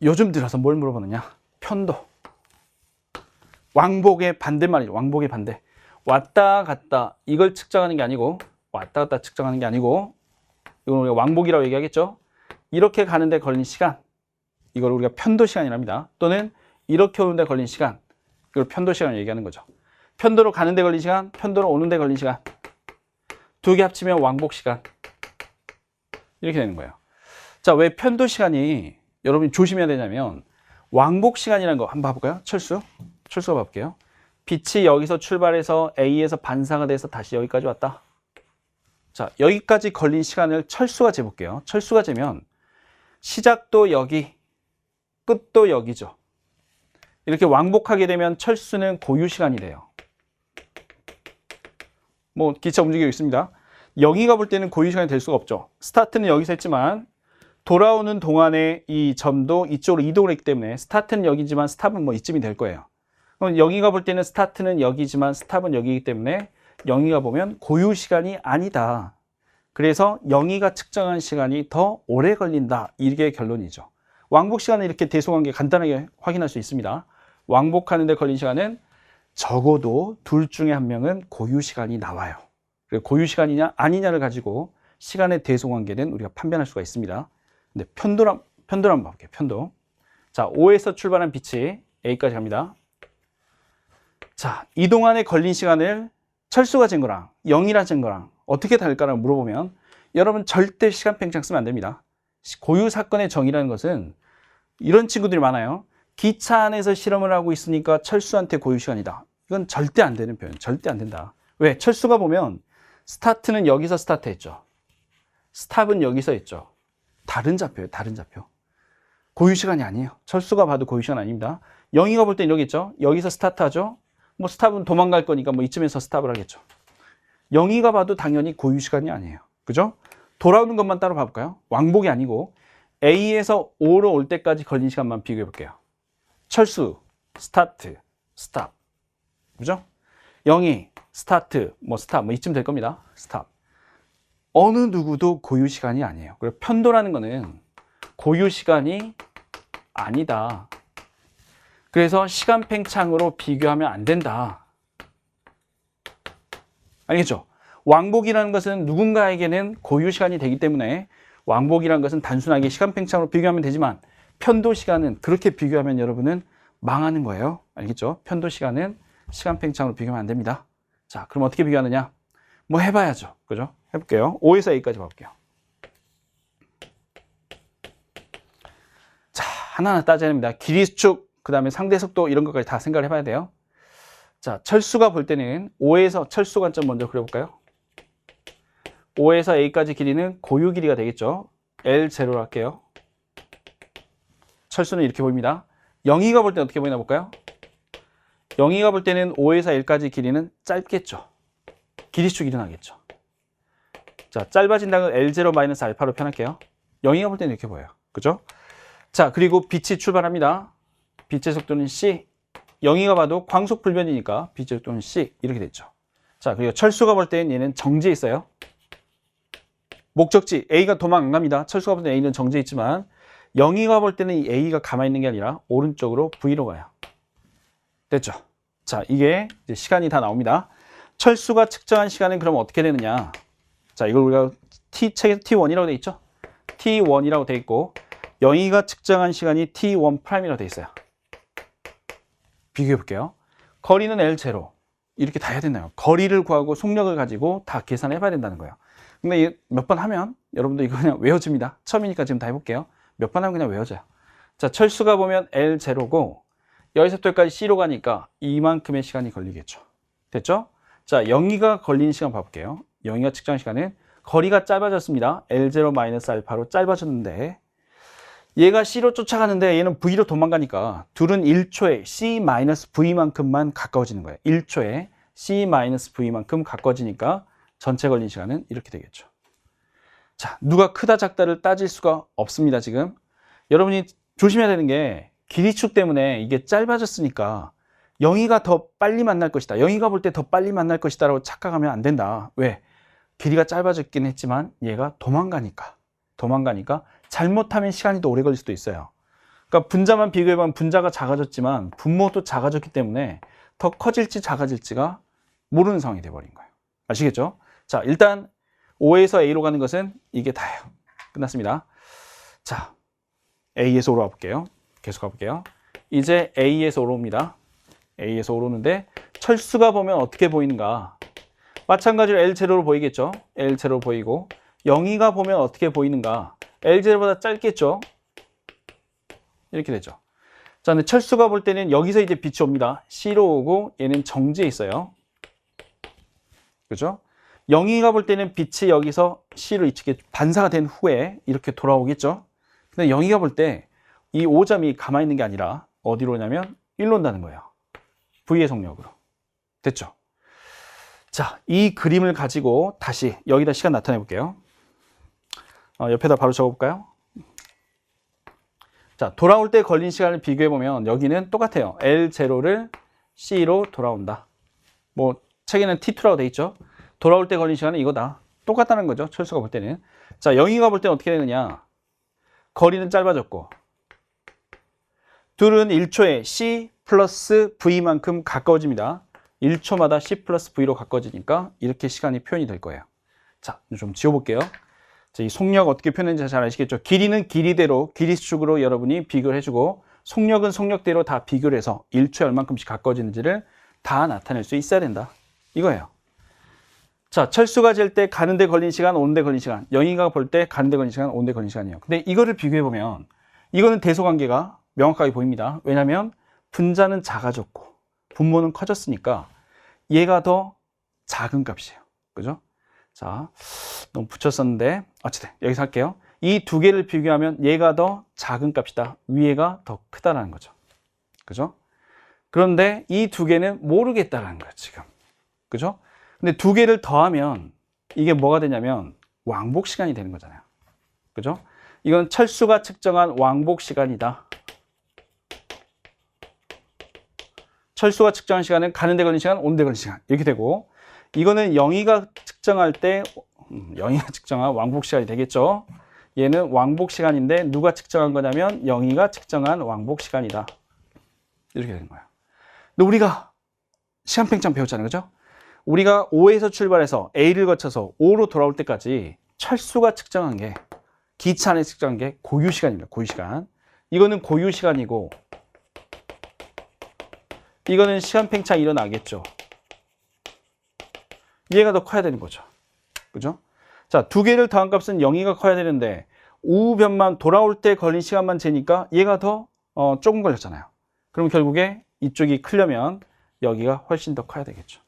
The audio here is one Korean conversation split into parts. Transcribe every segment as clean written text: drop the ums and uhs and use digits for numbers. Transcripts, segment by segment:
요즘 들어서 뭘 물어보느냐? 편도. 왕복의 반대말이죠. 왕복의 반대. 왔다 갔다 이걸 측정하는 게 아니고, 왔다 갔다 측정하는 게 아니고, 이걸 우리가 왕복이라고 얘기하겠죠. 이렇게 가는데 걸린 시간, 이걸 우리가 편도 시간이라 합니다. 또는 이렇게 오는데 걸린 시간, 이걸 편도 시간을 얘기하는 거죠. 편도로 가는데 걸린 시간, 편도로 오는데 걸린 시간, 두 개 합치면 왕복 시간, 이렇게 되는 거예요. 자, 왜 편도 시간이 여러분이 조심해야 되냐면, 왕복 시간이라는 거 한번 봐볼까요? 철수가 봐볼게요. 빛이 여기서 출발해서 A에서 반사가 돼서 다시 여기까지 왔다. 자, 여기까지 걸린 시간을 철수가 재볼게요. 철수가 재면 시작도 여기, 끝도 여기죠. 이렇게 왕복하게 되면 철수는 고유 시간이 돼요. 뭐 기차 움직이고 있습니다. 여기가 볼 때는 고유 시간이 될 수가 없죠. 스타트는 여기서 했지만 돌아오는 동안에 이 점도 이쪽으로 이동을 했기 때문에 스타트는 여기지만 스탑은 뭐 이쯤이 될 거예요. 그럼 여기가 볼 때는 스타트는 여기지만 스탑은 여기이기 때문에 영희가 보면 고유 시간이 아니다. 그래서 영희가 측정한 시간이 더 오래 걸린다. 이게 결론이죠. 왕복 시간은 이렇게 대소관계 간단하게 확인할 수 있습니다. 왕복하는 데 걸린 시간은 적어도 둘 중에 한 명은 고유 시간이 나와요. 고유 시간이냐 아니냐를 가지고 시간의 대소관계는 우리가 판별할 수가 있습니다. 근데 편도를 한번 볼게요. 편도. 자, O에서 출발한 빛이 A까지 갑니다. 자, 이 동안에 걸린 시간을 철수가 잰 거랑 0이라 잰 거랑 어떻게 다를까라고 물어보면 여러분 절대 시간 팽창 쓰면 안 됩니다. 고유 사건의 정의라는 것은 이런 친구들이 많아요. 기차 안에서 실험을 하고 있으니까 철수한테 고유 시간이다. 이건 절대 안 되는 표현. 절대 안 된다. 왜? 철수가 보면 스타트는 여기서 스타트했죠. 스탑은 여기서 했죠. 다른 좌표예요. 다른 좌표. 고유 시간이 아니에요. 철수가 봐도 고유 시간 아닙니다. 영희가 볼 땐 여기 있죠. 여기서 스타트하죠. 뭐 스탑은 도망갈 거니까 뭐 이쯤에서 스탑을 하겠죠. 영희가 봐도 당연히 고유 시간이 아니에요. 그죠? 돌아오는 것만 따로 봐볼까요? 왕복이 아니고 A에서 O로 올 때까지 걸린 시간만 비교해 볼게요. 철수, 스타트, 스탑. 그죠? 영희, 스타트, 뭐 스탑, 뭐 이쯤 될 겁니다. 스탑. 어느 누구도 고유 시간이 아니에요. 그리고 편도라는 거는 고유 시간이 아니다. 그래서 시간 팽창으로 비교하면 안 된다. 알겠죠? 왕복이라는 것은 누군가에게는 고유 시간이 되기 때문에 왕복이라는 것은 단순하게 시간 팽창으로 비교하면 되지만 편도 시간은 그렇게 비교하면 여러분은 망하는 거예요. 알겠죠? 편도 시간은 시간 팽창으로 비교하면 안 됩니다. 자, 그럼 어떻게 비교하느냐? 뭐 해봐야죠. 그죠? 해볼게요. O에서 A까지 봐볼게요. 자, 하나하나 따져야 됩니다. 길이 수축, 그 다음에 상대 속도 이런 것까지 다 생각을 해봐야 돼요. 자, 철수가 볼 때는 O에서 철수 관점 먼저 그려볼까요? O에서 A까지 길이는 고유 길이가 되겠죠. L0로 할게요. 철수는 이렇게 보입니다. 영희가 볼 때는 어떻게 보이나 볼까요? 영희가 볼 때는 O에서 L까지 길이는 짧겠죠. 길이축 일어나겠죠. 자, 짧아진다는 L0 - 알파로 표현할게요. 영희가 볼 때는 이렇게 보여요. 그죠? 자, 그리고 빛이 출발합니다. 빛의 속도는 c. 영희가 봐도 광속 불변이니까 빛의 속도는 c. 이렇게 됐죠. 자, 그리고 철수가 볼 때는 얘는 정지해 있어요. 목적지 A가 도망 안 갑니다. 철수가 볼 때는 A는 정지해 있지만 영희가 볼 때는 이 A가 가만히 있는 게 아니라 오른쪽으로 V로 가요. 됐죠? 자, 이게 이제 시간이 다 나옵니다. 철수가 측정한 시간은 그럼 어떻게 되느냐? 자, 이걸 우리가 책에서 T1이라고 돼 있죠? T1이라고 돼 있고 영희가 측정한 시간이 T1'이라고 돼 있어요. 비교해 볼게요. 거리는 L0. 이렇게 다 해야 되나요? 거리를 구하고 속력을 가지고 다 계산해 봐야 된다는 거예요. 근데 몇 번 하면 여러분들 이거 그냥 외워집니다. 처음이니까 지금 다 해볼게요. 몇 번 하면 그냥 외워져요. 자, 철수가 보면 L0고 여기서부터 여기까지 C로 가니까 이만큼의 시간이 걸리겠죠. 됐죠? 자, 영희가 걸린 시간 봐볼게요. 영희가 측정한 시간은 거리가 짧아졌습니다. L0 - 알파로 짧아졌는데 얘가 C로 쫓아가는데 얘는 V로 도망가니까 둘은 1초에 C- V만큼만 가까워지는 거예요. 1초에 C- V만큼 가까워지니까 전체 걸린 시간은 이렇게 되겠죠. 자, 누가 크다 작다를 따질 수가 없습니다. 지금 여러분이 조심해야 되는 게 길이축 때문에 이게 짧아졌으니까 영희가 더 빨리 만날 것이다. 영희가 볼 때 더 빨리 만날 것이다 라고 착각하면 안 된다. 왜? 길이가 짧아졌긴 했지만 얘가 도망가니까 잘못하면 시간이 더 오래 걸릴 수도 있어요. 그러니까 분자만 비교해보면 분자가 작아졌지만 분모도 작아졌기 때문에 더 커질지 작아질지가 모르는 상황이 돼버린 거예요. 아시겠죠? 자, 일단 O에서 A로 가는 것은 이게 다예요. 끝났습니다. 자, A에서 O로 가볼게요. 계속 가볼게요. 이제 A에서 O로 옵니다. A에서 O로 오는데 철수가 보면 어떻게 보이는가? 마찬가지로 L0로 보이겠죠? L0로 보이고 0이가 보면 어떻게 보이는가? L0보다 짧겠죠? 이렇게 되죠. 자, 근데 철수가 볼 때는 여기서 이제 빛이 옵니다. C로 오고 얘는 정지에 있어요. 그죠? 0이가 볼 때는 빛이 여기서 C로 이쪽에 반사가 된 후에 이렇게 돌아오겠죠? 근데 0이가 볼 때 이 5점이 가만히 있는 게 아니라 어디로 오냐면 1로 온다는 거예요. V의 속력으로. 됐죠? 자, 이 그림을 가지고 다시 여기다 시간 나타내 볼게요. 옆에다 바로 적어볼까요? 자, 돌아올 때 걸린 시간을 비교해보면 여기는 똑같아요. L0를 C로 돌아온다. 뭐 책에는 T2라고 돼 있죠. 돌아올 때 걸린 시간은 이거다. 똑같다는 거죠. 철수가 볼 때는. 자, 0이가 볼 때는 어떻게 되느냐. 거리는 짧아졌고 둘은 1초에 C 플러스 V만큼 가까워집니다. 1초마다 C 플러스 V로 가까워지니까 이렇게 시간이 표현이 될 거예요. 자, 좀 지워볼게요. 자, 이 속력 어떻게 표현했는지 잘 아시겠죠? 길이는 길이대로, 길이수축으로 여러분이 비교를 해주고 속력은 속력대로 다 비교를 해서 1초에 얼만큼씩 가까워지는지를 다 나타낼 수 있어야 된다. 이거예요. 자, 철수가 질 때 가는데 걸린 시간, 오는데 걸린 시간. 영희가 볼 때 가는데 걸린 시간, 오는데 걸린 시간이에요. 근데 이거를 비교해보면 이거는 대소관계가 명확하게 보입니다. 왜냐하면 분자는 작아졌고 분모는 커졌으니까 얘가 더 작은 값이에요. 그죠? 자, 너무 붙였었는데 어쨌든 여기서 할게요. 이 두 개를 비교하면 얘가 더 작은 값이다. 위에가 더 크다라는 거죠. 그죠? 그런데 이 두 개는 모르겠다라는 거예요, 지금. 그죠? 근데 두 개를 더하면 이게 뭐가 되냐면 왕복 시간이 되는 거잖아요. 그죠? 이건 철수가 측정한 왕복 시간이다. 철수가 측정한 시간은 가는데 걸린 시간, 오는데 걸린 시간 이렇게 되고 이거는 영희가 측정할 때 영희가 측정한 왕복 시간이 되겠죠. 얘는 왕복 시간인데 누가 측정한 거냐면 영희가 측정한 왕복 시간이다. 이렇게 되는 거예요. 근데 우리가 시간 팽창 배웠잖아요. 그죠? 우리가 O에서 출발해서 A를 거쳐서 O로 돌아올 때까지 철수가 측정한 게 기차 안에 측정한 게 고유 시간입니다. 고유 시간. 이거는 고유 시간이고 이거는 시간 팽창이 일어나겠죠. 얘가 더 커야 되는 거죠. 그죠? 자, 두 개를 더한 값은 0이가 커야 되는데 우변만 돌아올 때 걸린 시간만 재니까 얘가 더 조금 걸렸잖아요. 그럼 결국에 이쪽이 크려면 여기가 훨씬 더 커야 되겠죠.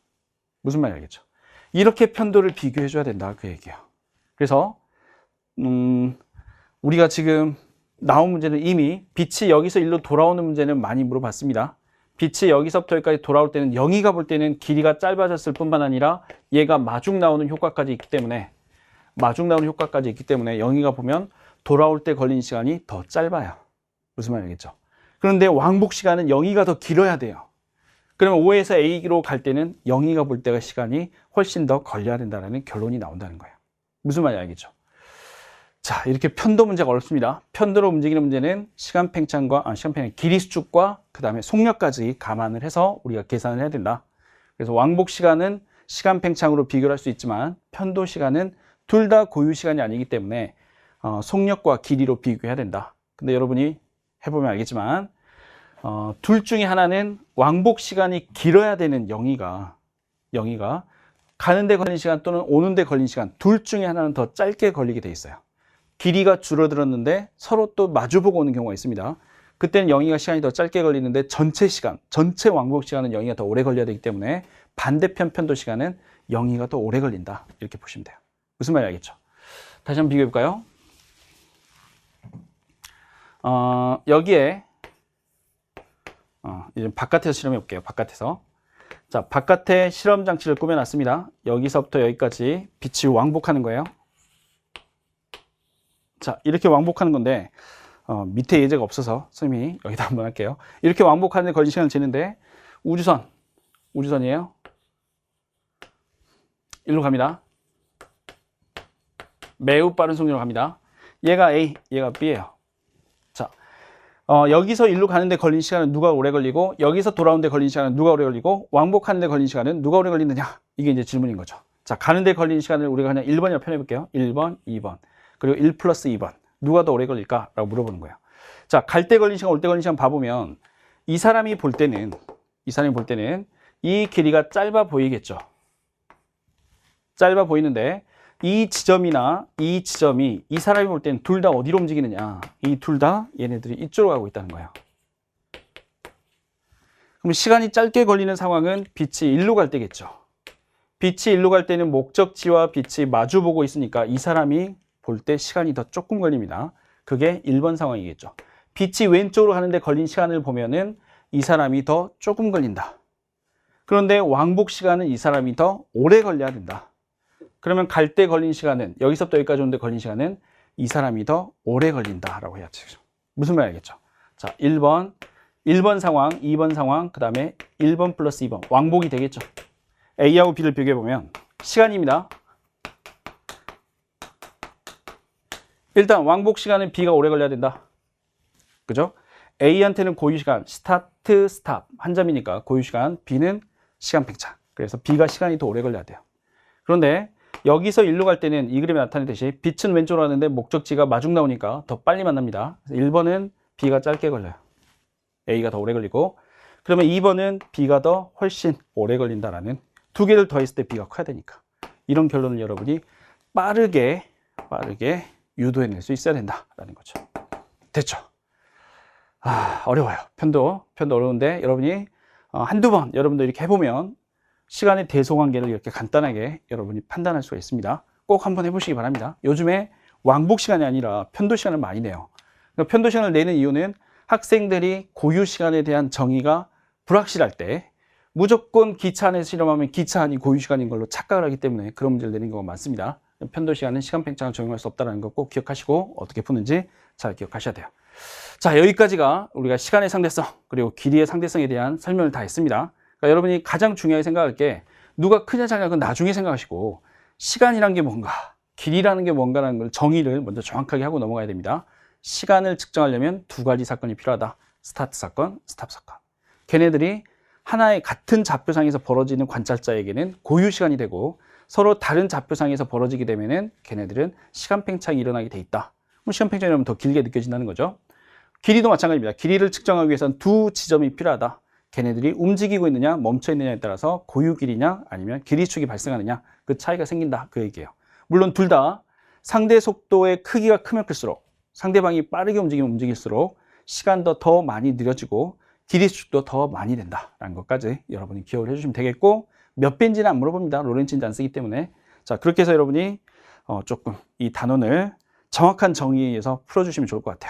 무슨 말인지 알겠죠? 이렇게 편도를 비교해 줘야 된다 그 얘기예요. 그래서 우리가 지금 나온 문제는 이미 빛이 여기서 일로 돌아오는 문제는 많이 물어봤습니다. 빛이 여기서부터 여기까지 돌아올 때는 영희가 볼 때는 길이가 짧아졌을 뿐만 아니라 얘가 마중 나오는 효과까지 있기 때문에 영희가 보면 돌아올 때 걸린 시간이 더 짧아요. 무슨 말인지 알겠죠? 그런데 왕복 시간은 영희가 더 길어야 돼요. 그러면 O에서 A로 갈 때는 영희가 볼 때가 시간이 훨씬 더 걸려야 된다는 결론이 나온다는 거예요. 무슨 말인지 알겠죠? 자, 이렇게 편도 문제가 어렵습니다. 편도로 움직이는 문제는 시간 팽창과 길이 수축과 그 다음에 속력까지 감안을 해서 우리가 계산을 해야 된다. 그래서 왕복 시간은 시간 팽창으로 비교를 할 수 있지만 편도 시간은 둘 다 고유 시간이 아니기 때문에 속력과 길이로 비교해야 된다. 근데 여러분이 해보면 알겠지만 둘 중에 하나는 왕복 시간이 길어야 되는 영희가 가는데 걸린 시간 또는 오는데 걸린 시간 둘 중에 하나는 더 짧게 걸리게 돼 있어요. 길이가 줄어들었는데 서로 또 마주보고 오는 경우가 있습니다. 그때는 영희가 시간이 더 짧게 걸리는데 전체 왕복 시간은 영희가 더 오래 걸려야 되기 때문에 반대편 편도 시간은 영희가 더 오래 걸린다. 이렇게 보시면 돼요. 무슨 말인지 알겠죠? 다시 한번 비교해 볼까요? 여기에 이제 바깥에서 실험해 볼게요. 바깥에서. 자, 바깥에 실험 장치를 꾸며놨습니다. 여기서부터 여기까지 빛이 왕복하는 거예요. 자, 이렇게 왕복하는 건데 밑에 예제가 없어서 선생님이 여기다 한번 할게요. 이렇게 왕복하는데 걸린 시간을 재는데 우주선이에요. 일로 갑니다. 매우 빠른 속도로 갑니다. 얘가 A, 얘가 B예요. 자, 여기서 일로 가는데 걸린 시간은 누가 오래 걸리고 여기서 돌아오는데 걸린 시간은 누가 오래 걸리고 왕복하는데 걸린 시간은 누가 오래 걸리느냐, 이게 이제 질문인 거죠. 자, 가는데 걸린 시간을 우리가 그냥 1번이라고 표현해 볼게요. 1번, 2번 그리고 1 플러스 2번 누가 더 오래 걸릴까? 라고 물어보는 거예요. 자, 갈 때 걸린 시간 올 때 걸린 시간 봐보면 이 사람이 볼 때는 이 길이가 짧아 보이겠죠. 짧아 보이는데 이 지점이나 이 지점이 이 사람이 볼 때는 둘 다 어디로 움직이느냐, 이 둘 다 얘네들이 이쪽으로 가고 있다는 거예요. 그럼 시간이 짧게 걸리는 상황은 빛이 일로 갈 때겠죠. 빛이 일로 갈 때는 목적지와 빛이 마주 보고 있으니까 이 사람이 볼 때 시간이 더 조금 걸립니다. 그게 1번 상황이겠죠. 빛이 왼쪽으로 가는데 걸린 시간을 보면은 이 사람이 더 조금 걸린다. 그런데 왕복 시간은 이 사람이 더 오래 걸려야 된다. 그러면 갈 때 걸린 시간은, 여기서부터 여기까지 오는데 걸린 시간은 이 사람이 더 오래 걸린다라고 해야지. 무슨 말 알겠죠? 자, 1번 상황, 2번 상황, 그 다음에 1번 플러스 2번 왕복이 되겠죠. A하고 B를 비교해보면 시간입니다. 일단 왕복 시간은 B가 오래 걸려야 된다. 그죠? A한테는 고유시간, 스타트, 스탑 한 점이니까 고유시간, B는 시간 팽창. 그래서 B가 시간이 더 오래 걸려야 돼요. 그런데 여기서 일로 갈 때는 이 그림에 나타내듯이 빛은 왼쪽으로 가는데 목적지가 마중 나오니까 더 빨리 만납니다. 1번은 B가 짧게 걸려요. A가 더 오래 걸리고, 그러면 2번은 B가 더 훨씬 오래 걸린다라는, 두 개를 더했을 때 B가 커야 되니까 이런 결론을 여러분이 빠르게 유도해낼 수 있어야 된다라는 거죠. 됐죠? 어려워요. 편도 어려운데 여러분이 한두 번 여러분도 이렇게 해보면 시간의 대소관계를 이렇게 간단하게 여러분이 판단할 수가 있습니다. 꼭 한번 해보시기 바랍니다. 요즘에 왕복 시간이 아니라 편도 시간을 많이 내요. 그러니까 편도 시간을 내는 이유는 학생들이 고유 시간에 대한 정의가 불확실할 때 무조건 기차 안에서 실험하면 기차 안이 고유 시간인 걸로 착각을 하기 때문에 그런 문제를 내는 경우가 많습니다. 편도 시간은 시간 팽창을 적용할 수 없다는 거 꼭 기억하시고 어떻게 푸는지 잘 기억하셔야 돼요. 자, 여기까지가 우리가 시간의 상대성 그리고 길이의 상대성에 대한 설명을 다 했습니다. 그러니까 여러분이 가장 중요하게 생각할 게 누가 크냐 작냐 그건 나중에 생각하시고 시간이란 게 뭔가, 길이라는 게 뭔가라는 걸 정의를 먼저 정확하게 하고 넘어가야 됩니다. 시간을 측정하려면 두 가지 사건이 필요하다. 스타트 사건, 스탑 사건. 걔네들이 하나의 같은 좌표상에서 벌어지는 관찰자에게는 고유 시간이 되고 서로 다른 좌표상에서 벌어지게 되면은 걔네들은 시간 팽창이 일어나게 돼 있다. 그럼 시간 팽창이 일어나면 더 길게 느껴진다는 거죠. 길이도 마찬가지입니다. 길이를 측정하기 위해서는 두 지점이 필요하다. 걔네들이 움직이고 있느냐 멈춰 있느냐에 따라서 고유 길이냐 아니면 길이축이 발생하느냐 그 차이가 생긴다, 그 얘기예요. 물론 둘 다 상대 속도의 크기가 크면 클수록, 상대방이 빠르게 움직이면 움직일수록 시간도 더 많이 느려지고 길이축도 더 많이 된다라는 것까지 여러분이 기억을 해주시면 되겠고, 몇 배인지는 안 물어봅니다. 로렌츠인지 안 쓰기 때문에. 자, 그렇게 해서 여러분이 조금 이 단원을 정확한 정의에 의해서 풀어주시면 좋을 것 같아요.